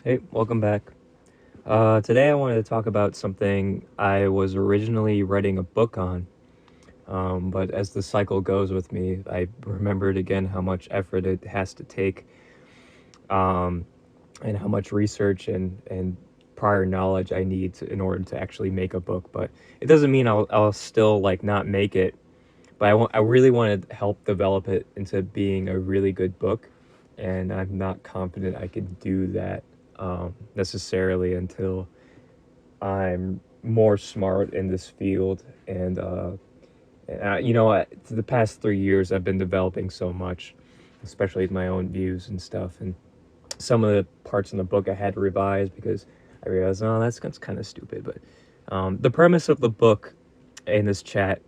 Hey, welcome back. Today I wanted to talk about something I was originally writing a book on, but as the cycle goes with me, I remembered again how much effort it has to take, um, and how much research and prior knowledge I need in order to actually make a book. But it doesn't mean I'll still like not make it. But I really want to help develop it into being a really good book, and I'm not confident I can do that necessarily until I'm more smart in this field. The past 3 years I've been developing so much, especially with my own views and stuff. And some of the parts in the book I had to revise because I realized, oh, that's kind of stupid. But the premise of the book in this chat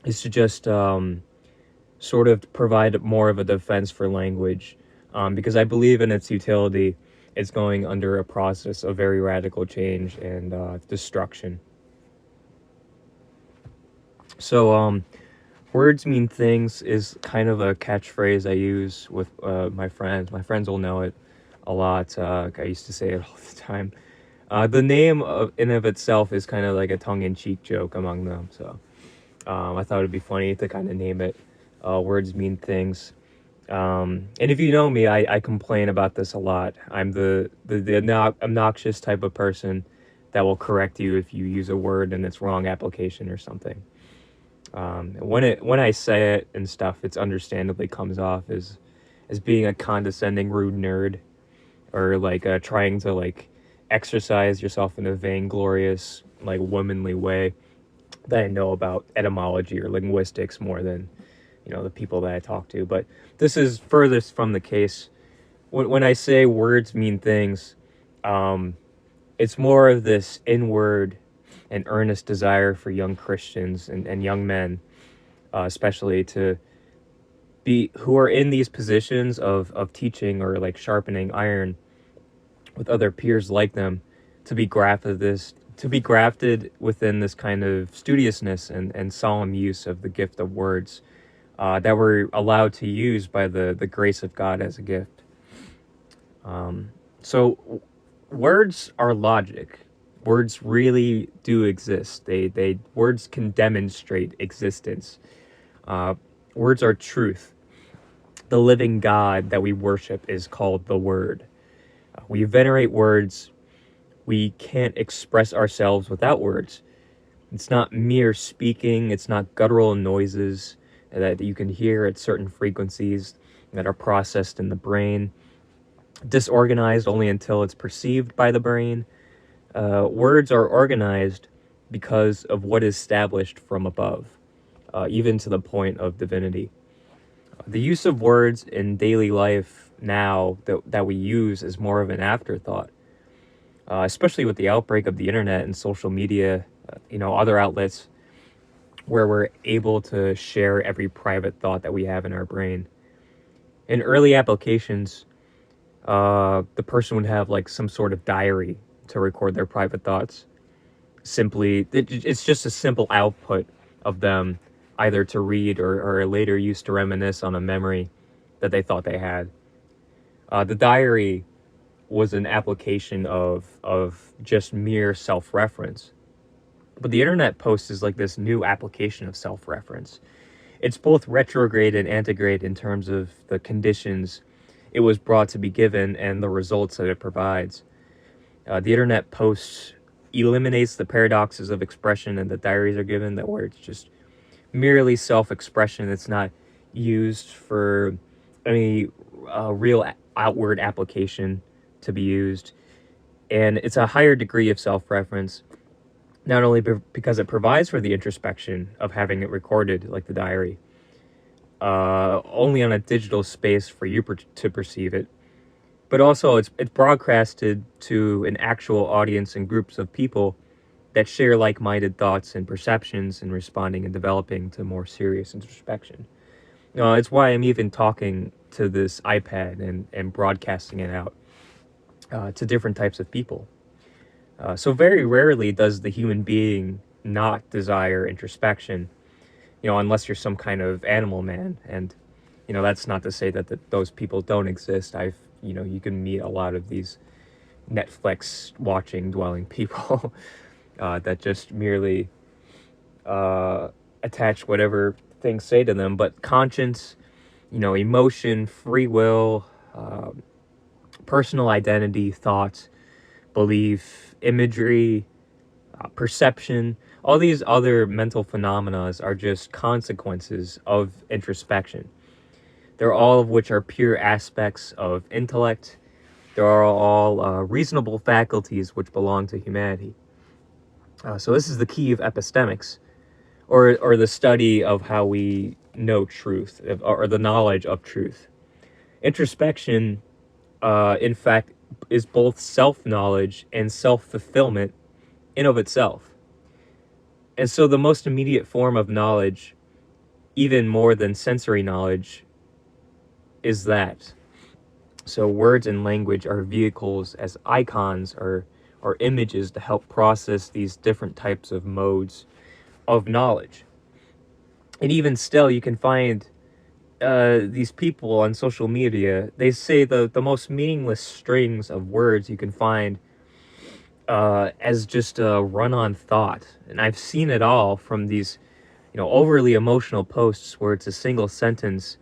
is to just sort of provide more of a defense for language, because I believe in its utility. It's going under a process of very radical change and destruction. So, words mean things is kind of a catchphrase I use with my friends. My friends will know it a lot. I used to say it all the time. The name in of itself is kind of like a tongue-in-cheek joke among them. So I thought it'd be funny to kind of name it. Words mean things. And if you know me, I complain about this a lot. I'm the obnoxious type of person that will correct you if you use a word in its wrong application or something. When I say it and stuff, it's understandably comes off as being a condescending, rude nerd, or like trying to like exercise yourself in a vainglorious, like womanly way that I know about etymology or linguistics more than the people that I talk to. But this is furthest from the case. When I say words mean things, um, it's more of this inward and earnest desire for young Christians and young men, especially to be who are in these positions of teaching or like sharpening iron with other peers like them, to be grafted within this kind of studiousness and solemn use of the gift of words, that we're allowed to use by the grace of God as a gift. So words are logic. Words really do exist. They words can demonstrate existence. Uh, Words are truth. The living God that we worship is called the Word. We venerate words. We can't express ourselves without words. It's not mere speaking. It's not guttural noises that you can hear at certain frequencies that are processed in the brain, disorganized only until it's perceived by the brain. Words are organized because of what is established from above, even to the point of divinity. The use of words in daily life now that we use is more of an afterthought, especially with the outbreak of the internet and social media, other outlets where we're able to share every private thought that we have in our brain. In early applications, the person would have like some sort of diary to record their private thoughts. It's just a simple output of them either to read or later used to reminisce on a memory that they thought they had. The diary was an application of just mere self-reference. But the internet post is like this new application of self-reference. It's both retrograde and antegrade in terms of the conditions it was brought to be given and the results that it provides. The internet post eliminates the paradoxes of expression and the diaries are given, that where it's just merely self-expression. It's not used for any real outward application to be used. And it's a higher degree of self-reference, not only because it provides for the introspection of having it recorded like the diary, only on a digital space for you to perceive it, but also it's broadcasted to an actual audience and groups of people that share like-minded thoughts and perceptions and responding and developing to more serious introspection. It's why I'm even talking to this iPad and broadcasting it out to different types of people. So very rarely does the human being not desire introspection, unless you're some kind of animal man. And, that's not to say that those people don't exist. You can meet a lot of these Netflix watching dwelling people that just merely attach whatever things say to them. But conscience, emotion, free will, personal identity, thoughts, belief, imagery, perception, all these other mental phenomena are just consequences of introspection. They're all of which are pure aspects of intellect. They are all reasonable faculties which belong to humanity. So this is the key of epistemics, or the study of how we know truth, or the knowledge of truth. Introspection, in fact, is both self-knowledge and self-fulfillment in of itself. And so the most immediate form of knowledge, even more than sensory knowledge, is that. So words and language are vehicles as icons or images to help process these different types of modes of knowledge. And even still, you can find these people on social media, they say the most meaningless strings of words you can find as just a run-on thought. And I've seen it all from these, overly emotional posts where it's a single sentence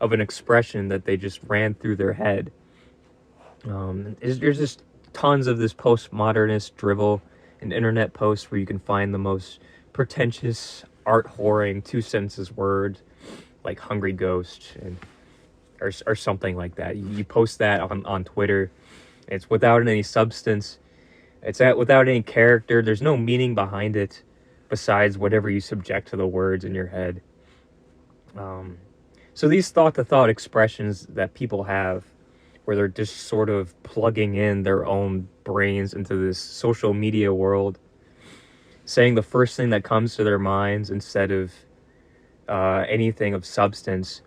of an expression that they just ran through their head. There's just tons of this postmodernist drivel and internet posts where you can find the most pretentious, art-whoring, two-sentences word like hungry ghost or something like that. You post that on Twitter. It's without any substance. It's without any character. There's no meaning behind it besides whatever you subject to the words in your head. So these thought-to-thought expressions that people have, where they're just sort of plugging in their own brains into this social media world, saying the first thing that comes to their minds instead of anything of substance.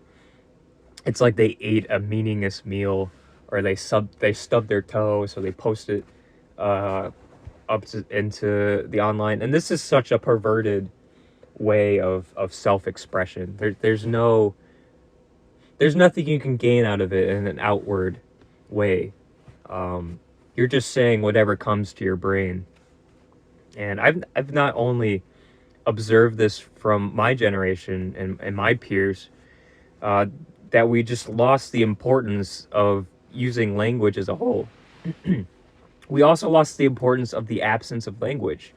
It's like they ate a meaningless meal, or they stubbed their toe, so they post it into the online. And this is such a perverted way of self-expression. There's nothing you can gain out of it in an outward way. You're just saying whatever comes to your brain. And I've not only observed this from my generation and my peers, that we just lost the importance of using language as a whole. We also lost the importance of the absence of language,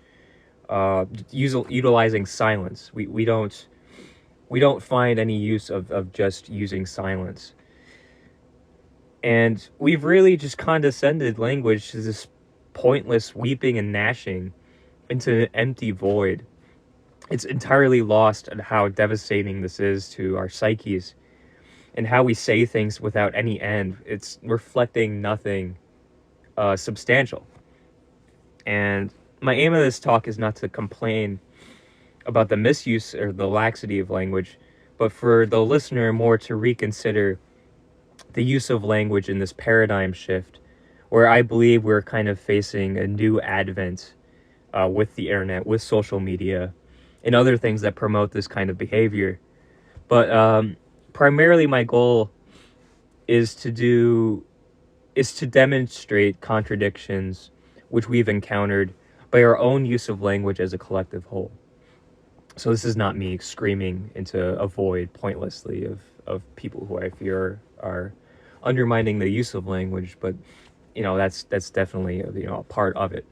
utilizing silence. We don't find any use of just using silence. And we've really just condescended language to this pointless weeping and gnashing into an empty void. It's entirely lost on how devastating this is to our psyches and how we say things without any end. It's reflecting nothing substantial. And my aim of this talk is not to complain about the misuse or the laxity of language, but for the listener more to reconsider the use of language in this paradigm shift, where I believe we're kind of facing a new advent with the internet, with social media, and other things that promote this kind of behavior. But primarily my goal is to demonstrate contradictions which we've encountered by our own use of language as a collective whole. So this is not me screaming into a void pointlessly of people who I fear are undermining the use of language, but that's definitely a part of it.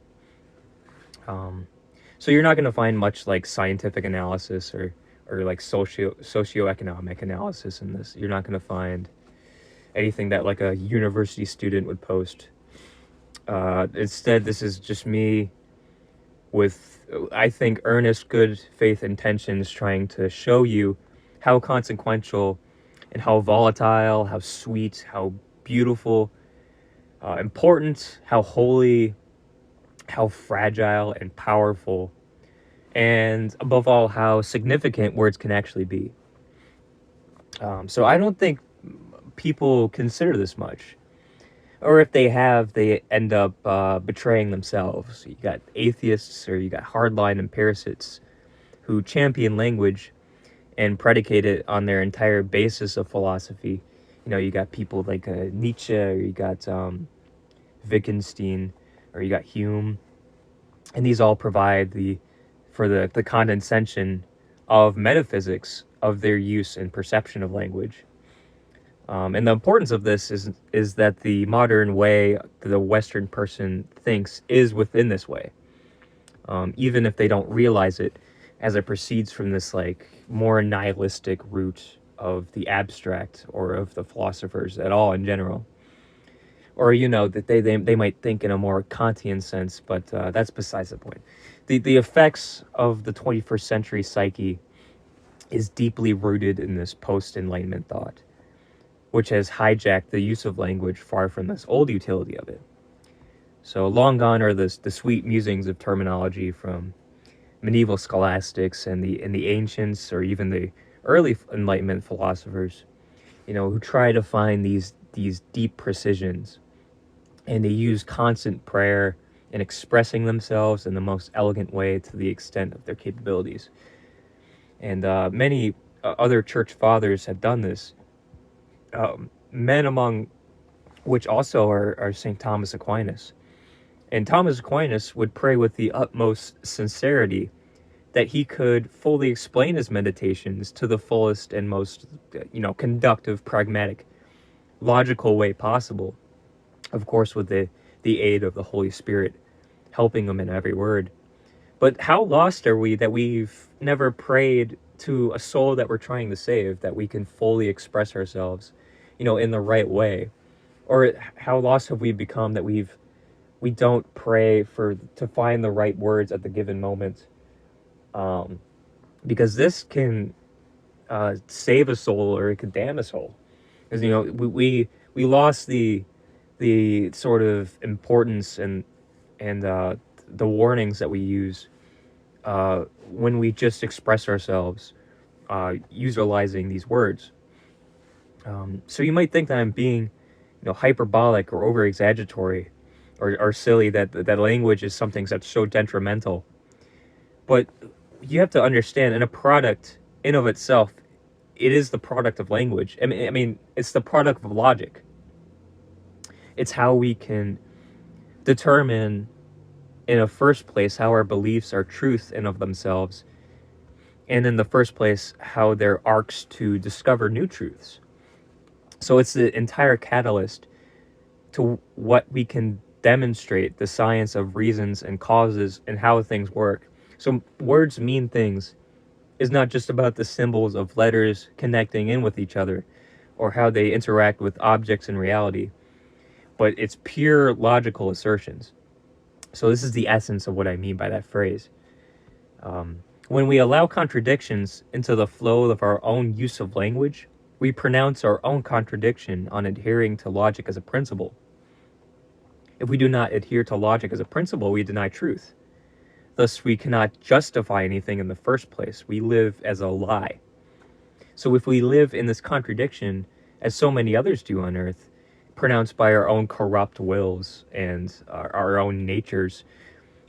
So you're not going to find much like scientific analysis or like socioeconomic analysis in this. You're not going to find anything that like a university student would post. Instead, this is just me with, I think, earnest good faith intentions, trying to show you how consequential and how volatile, how sweet, how beautiful, important, how holy, how fragile and powerful, and above all, how significant words can actually be. So I don't think people consider this much. Or if they have, they end up betraying themselves. You got atheists, or you got hardline empiricists who champion language and predicate it on their entire basis of philosophy. You got people like Nietzsche, or you got Wittgenstein, or you got Hume, and these all provide the condescension of metaphysics of their use and perception of language. And the importance of this is that the modern way the Western person thinks is within this way, even if they don't realize it, as it proceeds from this like more nihilistic root of the abstract or of the philosophers at all in general. Or that they might think in a more Kantian sense, but that's besides the point. The effects of the 21st century psyche is deeply rooted in this post-enlightenment thought, which has hijacked the use of language far from this old utility of it. So long gone are the sweet musings of terminology from medieval scholastics and the ancients, or even the early Enlightenment philosophers, who try to find these deep precisions, and they use constant prayer and expressing themselves in the most elegant way to the extent of their capabilities. And many other church fathers have done this. Men among which also are St. Thomas Aquinas. And Thomas Aquinas would pray with the utmost sincerity that he could fully explain his meditations to the fullest and most, conductive, pragmatic, logical way possible. Of course, with the aid of the Holy Spirit helping him in every word. But how lost are we that we've never prayed to a soul that we're trying to save, that we can fully express ourselves, in the right way? Or how lost have we become that we don't pray to find the right words at the given moment? Because this can save a soul, or it could damn a soul. Because we lost the sort of importance and the warnings that we use when we just express ourselves utilizing these words. So you might think that I'm being hyperbolic or over exaggeratory or silly, that language is something that's so detrimental. But you have to understand, in a product in of itself, it is the product of language. I mean, it's the product of logic. It's how we can determine, in the first place, how our beliefs are truth in of themselves, and in the first place, how they're arcs to discover new truths. So it's the entire catalyst to what we can demonstrate, the science of reasons and causes and how things work. So words mean things is not just about the symbols of letters connecting in with each other or how they interact with objects in reality, but it's pure logical assertions. So this is the essence of what I mean by that phrase. When we allow contradictions into the flow of our own use of language, we pronounce our own contradiction on adhering to logic as a principle. If we do not adhere to logic as a principle, we deny truth. Thus, we cannot justify anything in the first place. We live as a lie. So if we live in this contradiction, as so many others do on earth, pronounced by our own corrupt wills and our own natures,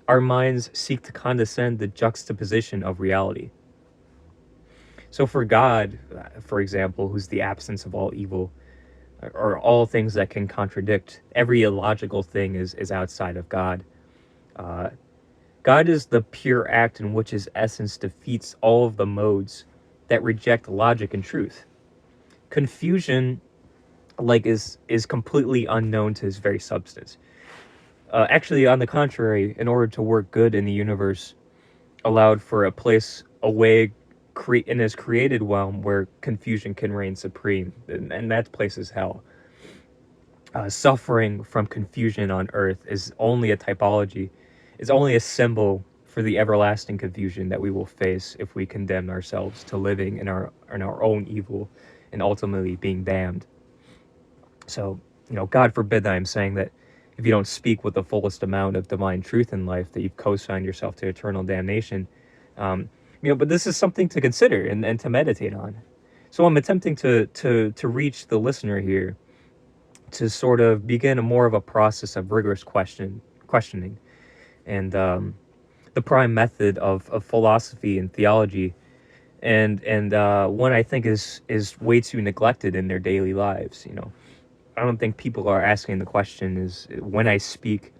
our minds seek to condescend the juxtaposition of reality. So for God, for example, who's the absence of all evil, or all things that can contradict, every illogical thing is outside of God. God is the pure act in which his essence defeats all of the modes that reject logic and truth. Confusion, is completely unknown to his very substance. Actually, on the contrary, in order to work good in the universe, allowed for a place, a way in his created realm where confusion can reign supreme, and that place is hell. Suffering from confusion on earth is only a typology, is only a symbol for the everlasting confusion that we will face if we condemn ourselves to living in our own evil and ultimately being damned. So, God forbid that I'm saying that if you don't speak with the fullest amount of divine truth in life, that you've co-signed yourself to eternal damnation. But this is something to consider and to meditate on. So I'm attempting to reach the listener here to sort of begin more of a process of rigorous questioning. And the prime method of philosophy and theology, and one I think is way too neglected in their daily lives. I don't think people are asking the question is, when I speak,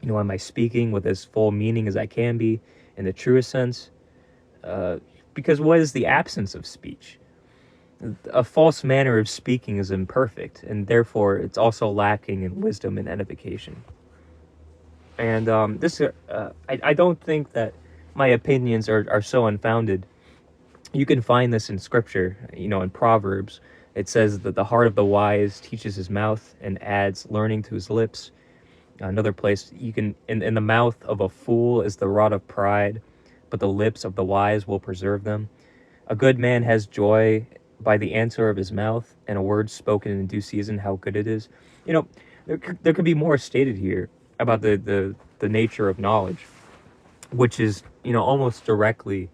am I speaking with as full meaning as I can be in the truest sense? Because what is the absence of speech? A false manner of speaking is imperfect, and therefore it's also lacking in wisdom and edification. And I don't think that my opinions are so unfounded. You can find this in scripture, in Proverbs. It says that the heart of the wise teaches his mouth and adds learning to his lips. Another place, in the mouth of a fool is the rod of pride, but the lips of the wise will preserve them. A good man has joy by the answer of his mouth, and a word spoken in due season, how good it is. You know, there could be more stated here about the nature of knowledge, which is, almost directly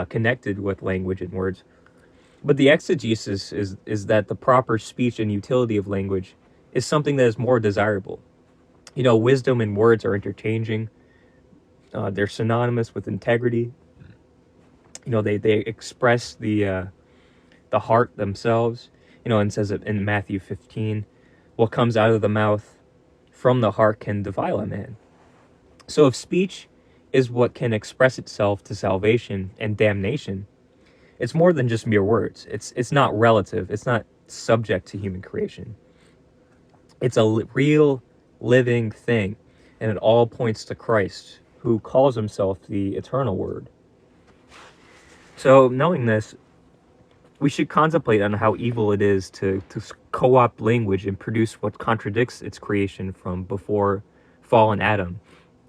connected with language and words. But the exegesis is that the proper speech and utility of language is something that is more desirable. Wisdom and words are interchanging. They're synonymous with integrity. They express the heart themselves. And says it in Matthew 15, what comes out of the mouth from the heart can defile a man. So if speech is what can express itself to salvation and damnation, it's more than just mere words. It's not relative. It's not subject to human creation. It's a real, living thing, and it all points to Christ, who calls himself the eternal Word. So, knowing this, we should contemplate on how evil it is to co-opt language and produce what contradicts its creation from before fallen Adam.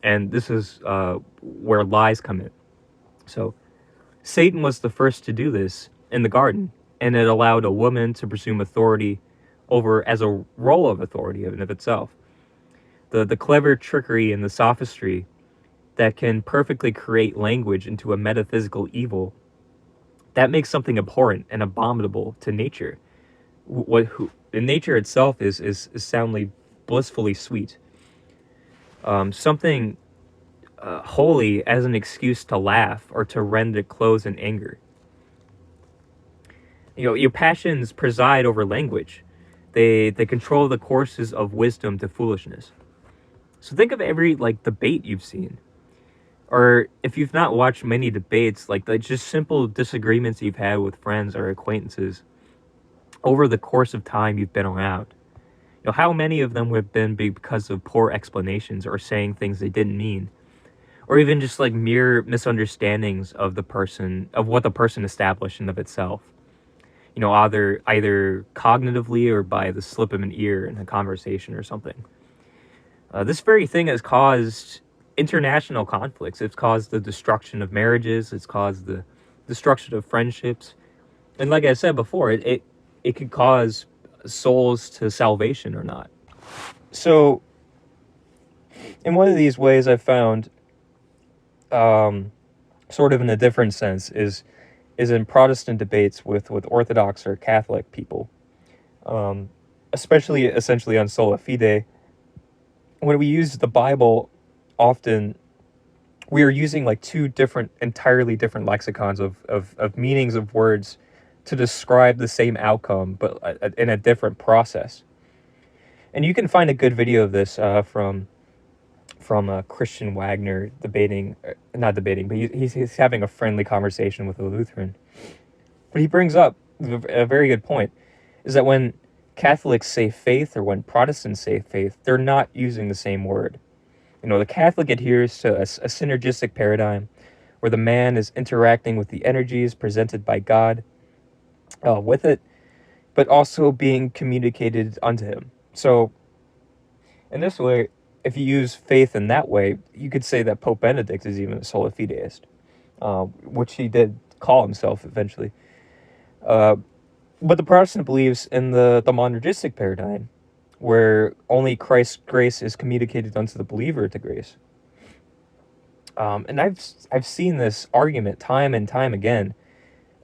And this is where lies come in. So, Satan was the first to do this in the garden, and it allowed a woman to presume authority over as a role of authority in and of itself. The clever trickery and the sophistry that can perfectly create language into a metaphysical evil, that makes something abhorrent and abominable to nature. Nature itself is soundly, blissfully sweet. Something holy as an excuse to laugh or to rend the clothes in anger. Your passions preside over language. They control the courses of wisdom to foolishness. So think of every debate you've seen, or if you've not watched many debates, like just simple disagreements you've had with friends or acquaintances over the course of time you've been around. How many of them have been because of poor explanations or saying things they didn't mean, or even just mere misunderstandings of what the person established in of itself. Either cognitively or by the slip of an ear in a conversation or something. This very thing has caused international conflicts. It's caused the destruction of marriages. It's caused the destruction of friendships. And like I said before, it could cause souls to salvation or not. So, in one of these ways I've found, sort of in a different sense, is in Protestant debates with Orthodox or Catholic people, especially essentially on sola fide. When we use the Bible, often we are using two entirely different lexicons of meanings of words to describe the same outcome, but in a different process. And you can find a good video of this from Christian Wagner not debating, but he's having a friendly conversation with a Lutheran. But he brings up a very good point, is that when Catholics say faith or when Protestants say faith, they're not using the same word. The Catholic adheres to a synergistic paradigm where the man is interacting with the energies presented by God with it, but also being communicated unto him. So, in this way, if you use faith in that way, you could say that Pope Benedict is even a sola fideist, which he did call himself eventually. But the Protestant believes in the monergistic paradigm, where only Christ's grace is communicated unto the believer to grace. And I've seen this argument time and time again,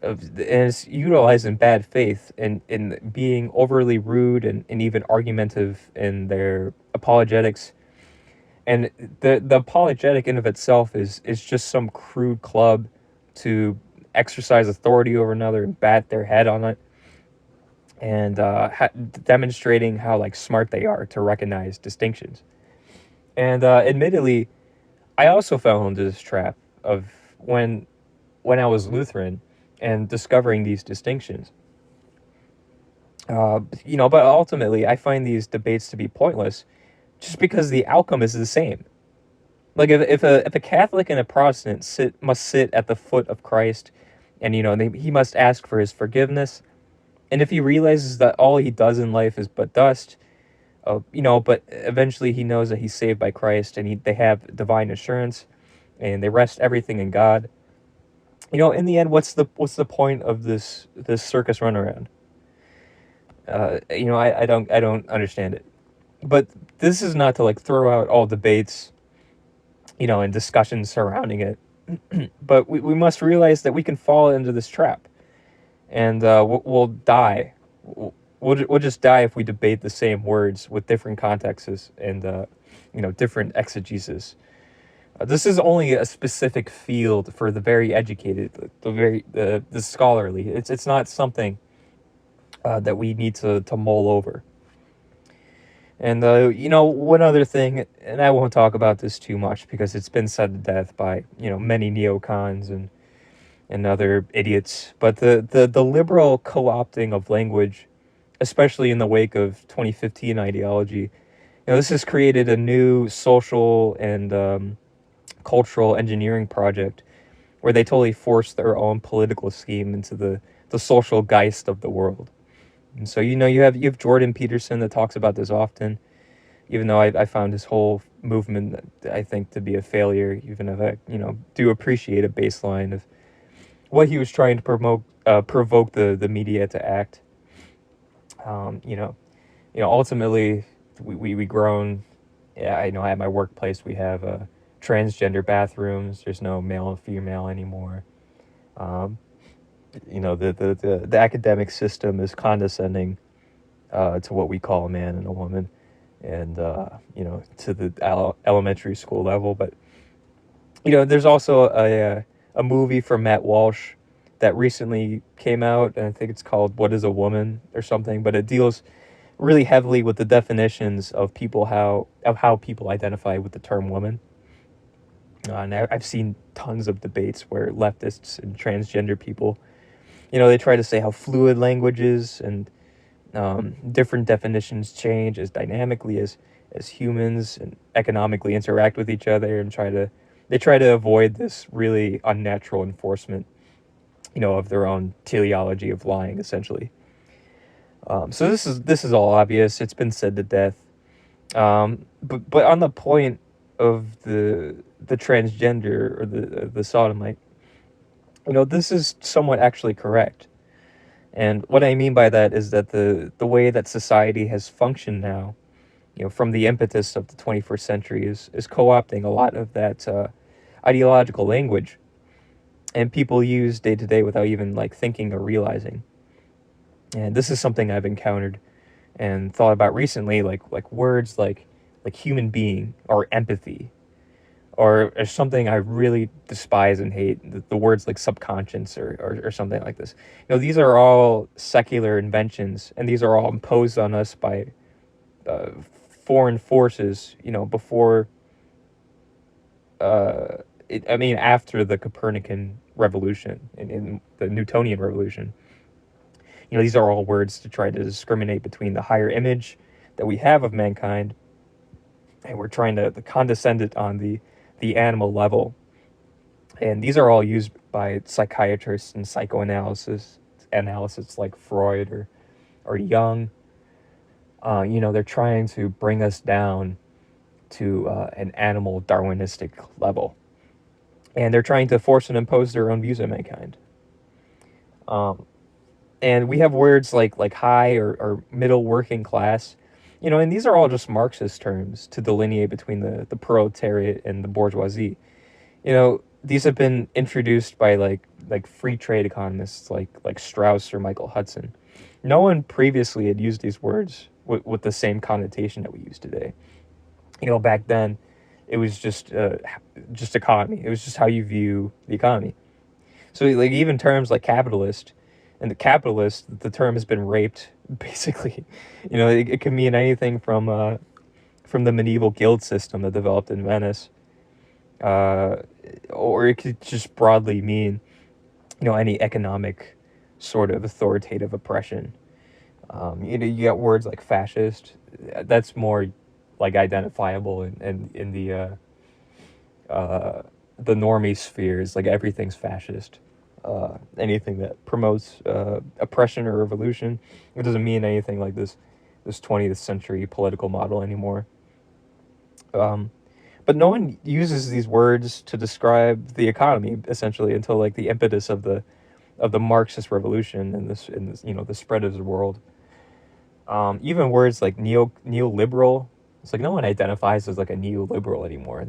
and it's utilized in bad faith in being overly rude and even argumentative in their apologetics. And the apologetic in of itself is just some crude club to exercise authority over another and bat their head on it. and demonstrating how like smart they are to recognize distinctions. And admittedly, I also fell into this trap of when I was Lutheran and discovering these distinctions. But ultimately, I find these debates to be pointless just because the outcome is the same. Like if a Catholic and a Protestant must sit at the foot of Christ, and he must ask for his forgiveness, and if he realizes that all he does in life is but dust, but eventually he knows that he's saved by Christ, and they have divine assurance, and they rest everything in God. In the end, what's the point of this circus runaround? I don't understand it. But this is not to like throw out all debates, and discussions surrounding it. But we must realize that we can fall into this trap, and we'll die. We'll just die if we debate the same words with different contexts and different exegesis. This is only a specific field for the very educated, the scholarly. It's not something that we need to mull over. And one other thing, and I won't talk about this too much because it's been said to death by many neocons and other idiots. But the liberal co-opting of language, especially in the wake of 2015 ideology, this has created a new social and cultural engineering project where they totally force their own political scheme into the social geist of the world. And so you have Jordan Peterson that talks about this often, even though I found his whole movement, I think, to be a failure, even if I do appreciate a baseline of what he was trying to provoke the media to act. Ultimately we grown. Yeah, I know at my workplace we have transgender bathrooms. There's no male and female anymore. Um, the academic system is condescending to what we call a man and a woman, and to the elementary school level. But there's also a movie from Matt Walsh that recently came out, and I think it's called "What Is a Woman" or something. But it deals really heavily with the definitions of how people identify with the term woman. And I've seen tons of debates where leftists and transgender people, they try to say how fluid language is, and different definitions change as dynamically as humans and economically interact with each other, and they try to avoid this really unnatural enforcement, of their own teleology of lying, essentially. So this is all obvious. It's been said to death. But on the point of the transgender or the sodomite, this is somewhat actually correct. And what I mean by that is that the way that society has functioned now, from the impetus of the 21st century, is co-opting a lot of that ideological language, and people use day to day without even like thinking or realizing. And this is something I've encountered and thought about recently, like words like human being or empathy, or something I really despise and hate, the words like subconscious or something like this. These are all secular inventions, and these are all imposed on us by uh, foreign forces, before, after the Copernican revolution and in the Newtonian revolution. These are all words to try to discriminate between the higher image that we have of mankind, and we're trying to condescend it on the animal level. And these are all used by psychiatrists and analysts like Freud or Jung. They're trying to bring us down to an animal Darwinistic level, and they're trying to force and impose their own views on mankind. And we have words like high or middle working class, and these are all just Marxist terms to delineate between the proletariat and the bourgeoisie. These have been introduced by like free trade economists like Strauss or Michael Hudson. No one previously had used these words with the same connotation that we use today. Back then, it was just economy. It was just how you view the economy. So like even terms like capitalist, and the capitalist, the term has been raped basically. It can mean anything from the medieval guild system that developed in Venice, uh, or it could just broadly mean, any economic sort of authoritative oppression. You got words like fascist. That's more like identifiable in the normie spheres. Like everything's fascist. Anything that promotes oppression or revolution, it doesn't mean anything like this 20th century political model anymore. Um, but no one uses these words to describe the economy essentially until like the impetus of the Marxist revolution and this the spread of the world. Even words like neoliberal, it's like no one identifies as like a neoliberal anymore.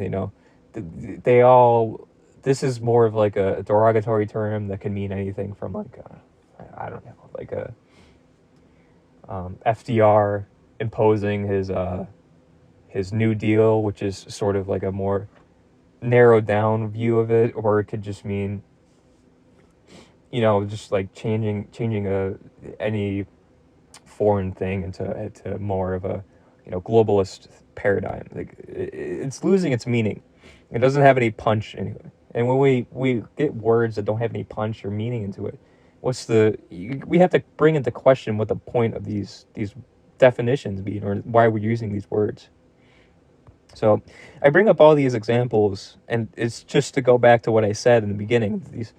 They all. This is more of like a derogatory term that can mean anything from like I don't know, like a FDR imposing his New Deal, which is sort of like a more narrowed down view of it, or it could just mean just like changing any foreign thing into more of a globalist paradigm. Like it's losing its meaning. It doesn't have any punch anyway. And when we get words that don't have any punch or meaning into it, we have to bring into question what the point of these definitions mean, or why we're using these words. So I bring up all these examples, and it's just to go back to what I said in the beginning. These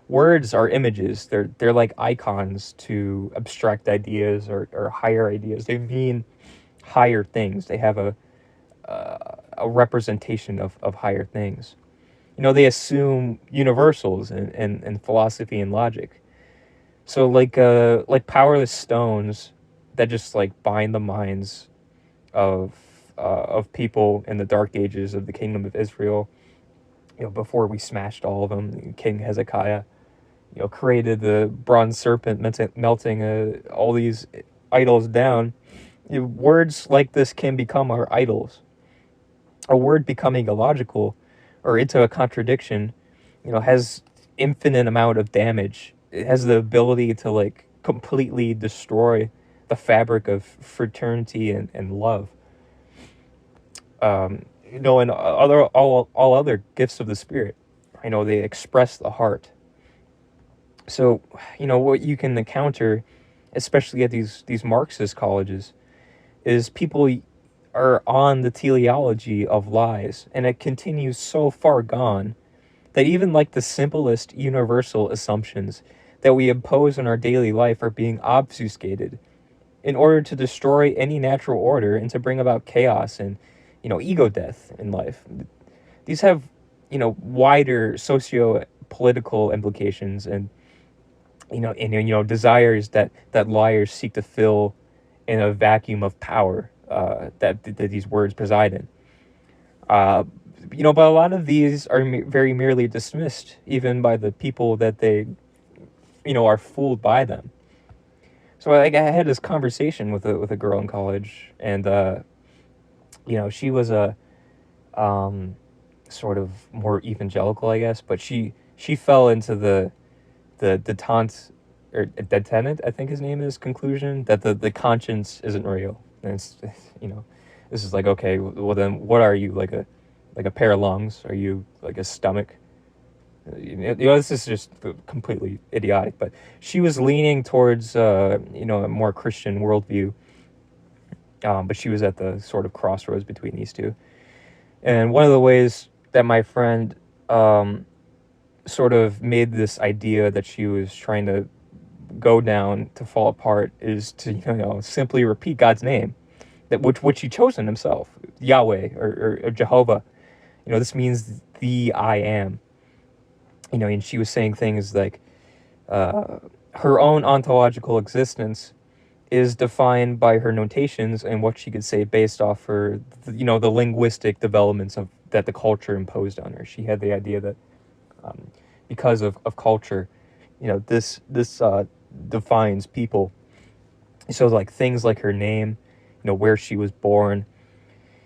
words are images. They're like icons to abstract ideas or higher ideas. They mean higher things. They have a representation of higher things. They assume universals in philosophy and logic. So like powerless stones that just like bind the minds of of people in the dark ages of the kingdom of Israel. Before we smashed all of them, King Hezekiah, created the bronze serpent, melting all these idols down. Words like this can become our idols. A word becoming illogical or into a contradiction, has infinite amount of damage. It has the ability to like completely destroy the fabric of fraternity and love. And all other gifts of the spirit. They express the heart. So, what you can encounter, especially at these Marxist colleges, is people are on the teleology of lies, and it continues so far gone that even like the simplest universal assumptions that we impose in our daily life are being obfuscated in order to destroy any natural order and to bring about chaos and ego death in life. These have wider socio-political implications and desires that liars seek to fill in a vacuum of power that these words preside in. But a lot of these are very merely dismissed, even by the people that they, are fooled by them. So I had this conversation with a girl in college, and she was a sort of more evangelical, I guess, but she fell into the detente or detenant, I think his name is, conclusion that the conscience isn't real. And this is like, okay, well then what are you, like a pair of lungs? Are you like a stomach? This is just completely idiotic, but she was leaning towards a more Christian worldview, but she was at the sort of crossroads between these two. And one of the ways that my friend sort of made this idea that she was trying to go down to fall apart is to simply repeat God's name, that which he chosen himself, Yahweh or Jehovah. This means the I am. And she was saying things like her own ontological existence is defined by her notations and what she could say based off her, the linguistic developments that the culture imposed on her. She had the idea that because of culture, this defines people. So like things like her name, where she was born,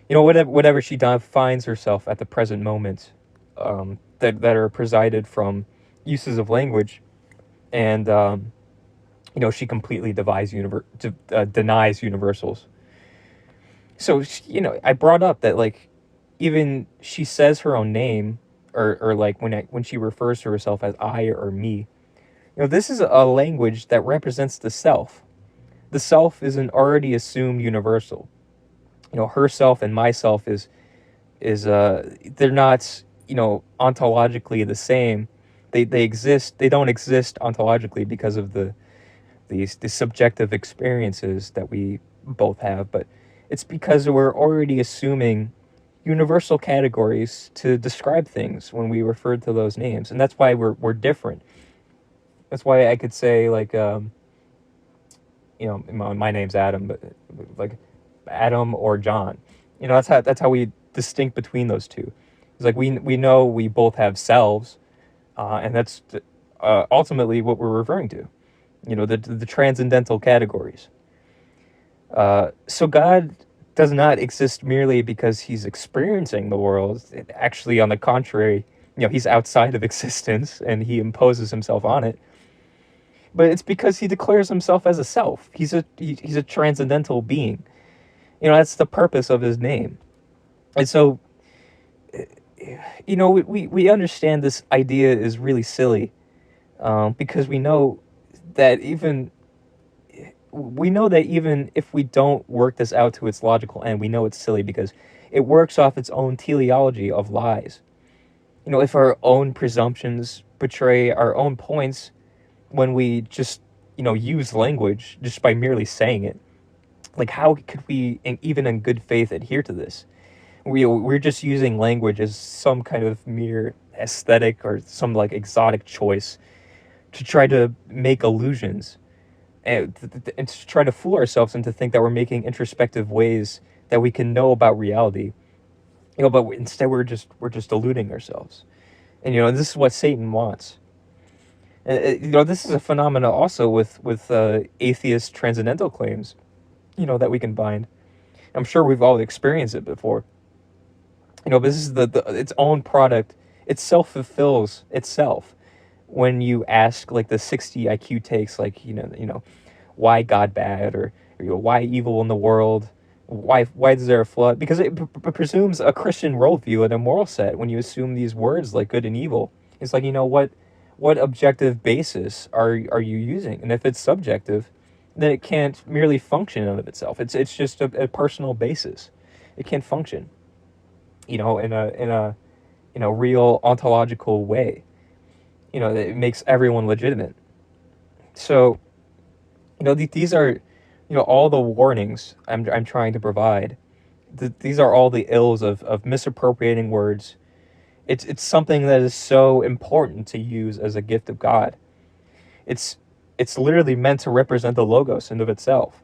whatever she defines herself at the present moment, that are presided from uses of language and She completely denies universals. So I brought up that, like, even she says her own name, or like when she refers to herself as I or me. This is a language that represents the self. The self is an already assumed universal. Herself and myself is they're not ontologically the same. They exist. They don't exist ontologically because of the subjective experiences that we both have, but it's because we're already assuming universal categories to describe things when we refer to those names, and that's why we're different. That's why I could say, like, my name's Adam, but like Adam or John. That's how we distinct between those two. It's like we know we both have selves, and that's ultimately what we're referring to. The transcendental categories. So God does not exist merely because he's experiencing the world. Actually, on the contrary, he's outside of existence and he imposes himself on it. But it's because he declares himself as a self. He's a transcendental being. That's the purpose of his name. And so, we understand this idea is really silly, because that even we know that even if we don't work this out to its logical end, we know it's silly because it works off its own teleology of lies. If our own presumptions betray our own points when we just, use language just by merely saying it, like, how could we, even in good faith, adhere to this? We're just using language as some kind of mere aesthetic or some, like, exotic choice to try to make illusions, and to try to fool ourselves and to think that we're making introspective ways that we can know about reality. But instead we're just deluding ourselves. And this is what Satan wants. This is a phenomena also with atheist transcendental claims, that we can bind. I'm sure we've all experienced it before. But this is the its own product. It self-fulfills itself when you ask, like, the 60 IQ takes, like, why God bad, or why evil in the world, why is there a flood? Because it presumes a Christian worldview and a moral set when you assume these words like good and evil. It's like, what objective basis are you using? And if it's subjective, then it can't merely function in and of itself. It's just a personal basis. It can't function, in a real ontological way. It makes everyone legitimate. So, these are, all the warnings I'm trying to provide. These are all the ills of misappropriating words. It's something that is so important to use as a gift of God. It's it's literally meant to represent the logos in of itself.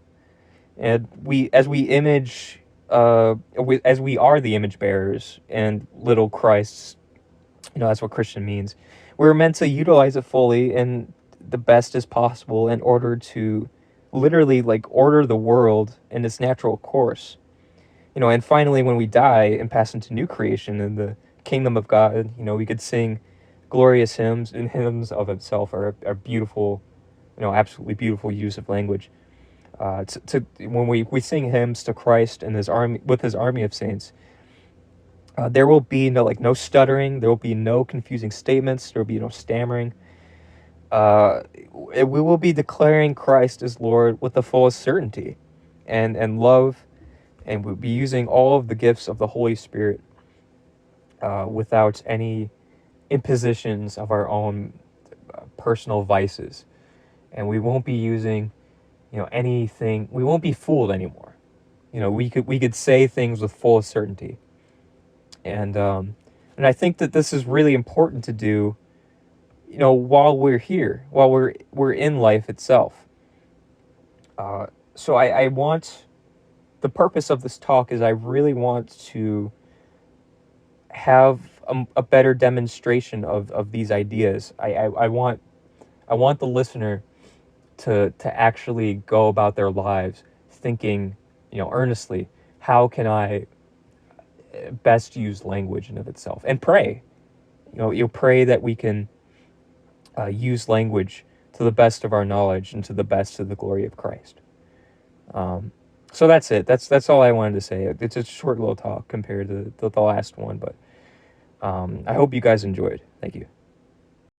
And as we are the image bearers and little Christs, that's what Christian means. We're meant to utilize it fully and the best as possible in order to literally, like, order the world in its natural course. And finally, when we die and pass into new creation in the kingdom of God, we could sing glorious hymns, and hymns of itself are beautiful, absolutely beautiful use of language. When we sing hymns to Christ and his army, with his army of saints, there will be no stuttering. There will be no confusing statements. There will be no stammering. We will be declaring Christ as Lord with the fullest certainty and love, and we'll be using all of the gifts of the Holy Spirit without any impositions of our own personal vices. And we won't be using, anything. We won't be fooled anymore. We could say things with full certainty. And I think that this is really important to do, while we're here, while we're in life itself. So I want, the purpose of this talk is I really want to have a better demonstration of these ideas. I want the listener to actually go about their lives thinking, earnestly, how can I best use language in of itself, and pray. You'll pray that we can use language to the best of our knowledge and to the best of the glory of Christ. So that's it. That's all I wanted to say. It's a short little talk compared to the last one, but I hope you guys enjoyed. Thank you.